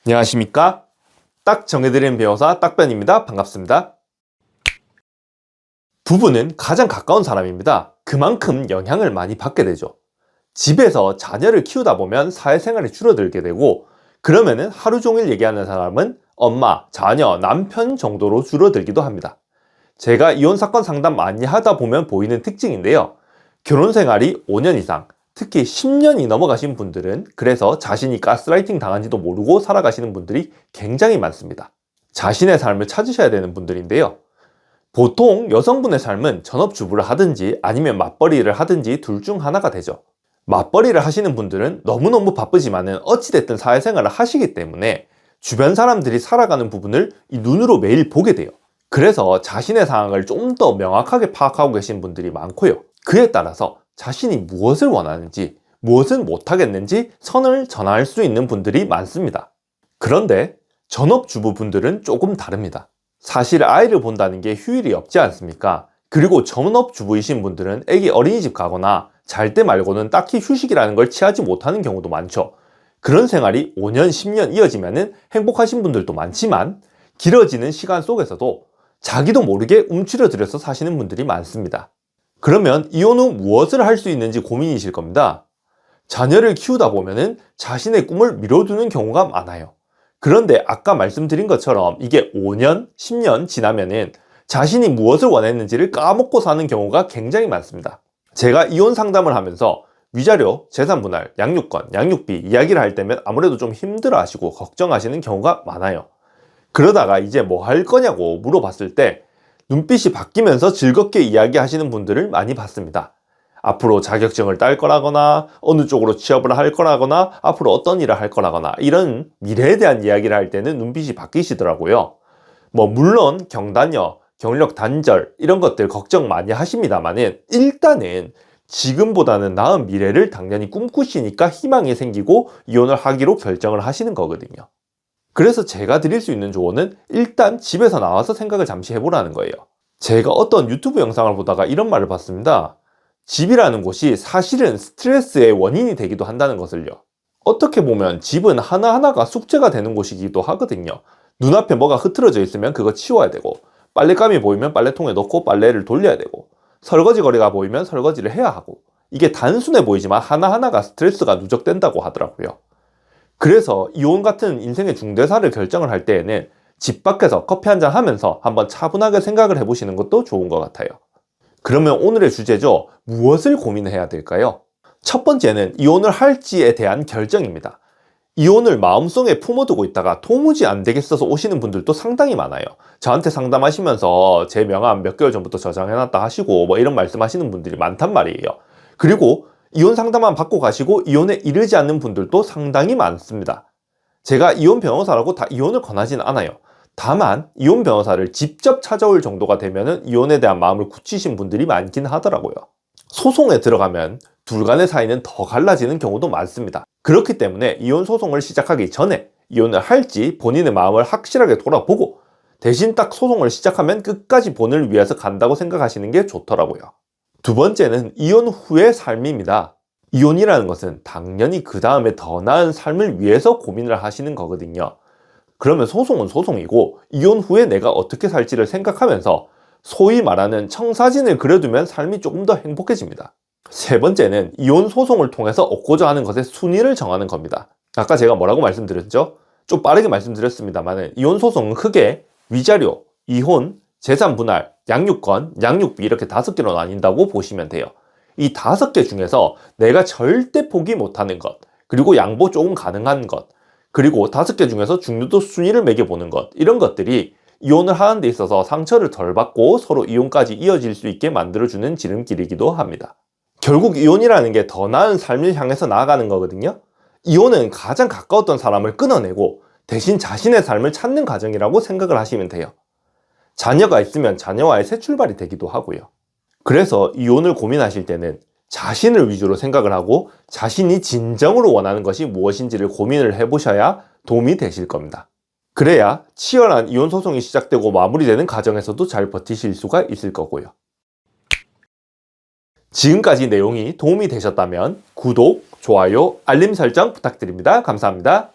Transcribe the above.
안녕하십니까? 딱 정해드린 배우사 딱변입니다. 반갑습니다. 부부는 가장 가까운 사람입니다. 그만큼 영향을 많이 받게 되죠. 집에서 자녀를 키우다 보면 사회생활이 줄어들게 되고, 그러면은 하루 종일 얘기하는 사람은 엄마, 자녀, 남편 정도로 줄어들기도 합니다. 제가 이혼 사건 상담 많이 하다 보면 보이는 특징인데요. 결혼 생활이 5년 이상, 특히 10년이 넘어가신 분들은 그래서 자신이 가스라이팅 당한지도 모르고 살아가시는 분들이 굉장히 많습니다. 자신의 삶을 찾으셔야 되는 분들인데요. 보통 여성분의 삶은 전업주부를 하든지 아니면 맞벌이를 하든지 둘 중 하나가 되죠. 맞벌이를 하시는 분들은 너무너무 바쁘지만은 어찌됐든 사회생활을 하시기 때문에 주변 사람들이 살아가는 부분을 이 눈으로 매일 보게 돼요. 그래서 자신의 상황을 좀 더 명확하게 파악하고 계신 분들이 많고요. 그에 따라서 자신이 무엇을 원하는지, 무엇은 못하겠는지 선을 전할 수 있는 분들이 많습니다. 그런데 전업주부분들은 조금 다릅니다. 사실 아이를 본다는 게 휴일이 없지 않습니까? 그리고 전업주부이신 분들은 애기 어린이집 가거나 잘 때 말고는 딱히 휴식이라는 걸 취하지 못하는 경우도 많죠. 그런 생활이 5년, 10년 이어지면 행복하신 분들도 많지만 길어지는 시간 속에서도 자기도 모르게 움츠러들여서 사시는 분들이 많습니다. 그러면 이혼 후 무엇을 할 수 있는지 고민이실 겁니다. 자녀를 키우다 보면은 자신의 꿈을 미뤄두는 경우가 많아요. 그런데 아까 말씀드린 것처럼 이게 5년, 10년 지나면은 자신이 무엇을 원했는지를 까먹고 사는 경우가 굉장히 많습니다. 제가 이혼 상담을 하면서 위자료, 재산분할, 양육권, 양육비 이야기를 할 때면 아무래도 좀 힘들어 하시고 걱정하시는 경우가 많아요. 그러다가 이제 뭐 할 거냐고 물어봤을 때 눈빛이 바뀌면서 즐겁게 이야기하시는 분들을 많이 봤습니다. 앞으로 자격증을 딸 거라거나 어느 쪽으로 취업을 할 거라거나 앞으로 어떤 일을 할 거라거나 이런 미래에 대한 이야기를 할 때는 눈빛이 바뀌시더라고요. 물론 경단녀, 경력 단절 이런 것들 걱정 많이 하십니다만은 일단은 지금보다는 나은 미래를 당연히 꿈꾸시니까 희망이 생기고 이혼을 하기로 결정을 하시는 거거든요. 그래서 제가 드릴 수 있는 조언은 일단 집에서 나와서 생각을 잠시 해보라는 거예요. 제가 어떤 유튜브 영상을 보다가 이런 말을 봤습니다. 집이라는 곳이 사실은 스트레스의 원인이 되기도 한다는 것을요. 어떻게 보면 집은 하나하나가 숙제가 되는 곳이기도 하거든요. 눈앞에 뭐가 흐트러져 있으면 그거 치워야 되고, 빨랫감이 보이면 빨래통에 넣고 빨래를 돌려야 되고, 설거지 거리가 보이면 설거지를 해야 하고, 이게 단순해 보이지만 하나하나가 스트레스가 누적된다고 하더라고요. 그래서 이혼 같은 인생의 중대사를 결정을 할 때에는 집 밖에서 커피 한잔 하면서 한번 차분하게 생각을 해보시는 것도 좋은 것 같아요. 그러면 오늘의 주제죠. 무엇을 고민해야 될까요? 첫 번째는 이혼을 할지에 대한 결정입니다. 이혼을 마음속에 품어두고 있다가 도무지 안 되겠어서 오시는 분들도 상당히 많아요. 저한테 상담하시면서 제 명함 몇 개월 전부터 저장해놨다 하시고 이런 말씀하시는 분들이 많단 말이에요. 그리고 이혼 상담만 받고 가시고 이혼에 이르지 않는 분들도 상당히 많습니다. 제가 이혼 변호사라고 다 이혼을 권하지는 않아요. 다만 이혼 변호사를 직접 찾아올 정도가 되면은 이혼에 대한 마음을 굳히신 분들이 많긴 하더라고요. 소송에 들어가면 둘 간의 사이는 더 갈라지는 경우도 많습니다. 그렇기 때문에 이혼 소송을 시작하기 전에 이혼을 할지 본인의 마음을 확실하게 돌아보고 대신 딱 소송을 시작하면 끝까지 본인을 위해서 간다고 생각하시는 게 좋더라고요. 두 번째는 이혼 후의 삶입니다. 이혼이라는 것은 당연히 그 다음에 더 나은 삶을 위해서 고민을 하시는 거거든요. 그러면 소송은 소송이고 이혼 후에 내가 어떻게 살지를 생각하면서 소위 말하는 청사진을 그려두면 삶이 조금 더 행복해집니다. 세 번째는 이혼 소송을 통해서 얻고자 하는 것의 순위를 정하는 겁니다. 아까 제가 뭐라고 말씀드렸죠? 좀 빠르게 말씀드렸습니다만 이혼 소송은 크게 위자료, 이혼, 재산 분할, 양육권, 양육비 이렇게 5개로 나뉜다고 보시면 돼요. 이 5개 중에서 내가 절대 포기 못하는 것, 그리고 양보 조금 가능한 것, 그리고 5개 중에서 중요도 순위를 매겨보는 것, 이런 것들이 이혼을 하는 데 있어서 상처를 덜 받고 서로 이혼까지 이어질 수 있게 만들어주는 지름길이기도 합니다. 결국 이혼이라는 게 더 나은 삶을 향해서 나아가는 거거든요. 이혼은 가장 가까웠던 사람을 끊어내고 대신 자신의 삶을 찾는 과정이라고 생각을 하시면 돼요. 자녀가 있으면 자녀와의 새 출발이 되기도 하고요. 그래서 이혼을 고민하실 때는 자신을 위주로 생각을 하고 자신이 진정으로 원하는 것이 무엇인지를 고민을 해보셔야 도움이 되실 겁니다. 그래야 치열한 이혼 소송이 시작되고 마무리되는 과정에서도 잘 버티실 수가 있을 거고요. 지금까지 내용이 도움이 되셨다면 구독, 좋아요, 알림 설정 부탁드립니다. 감사합니다.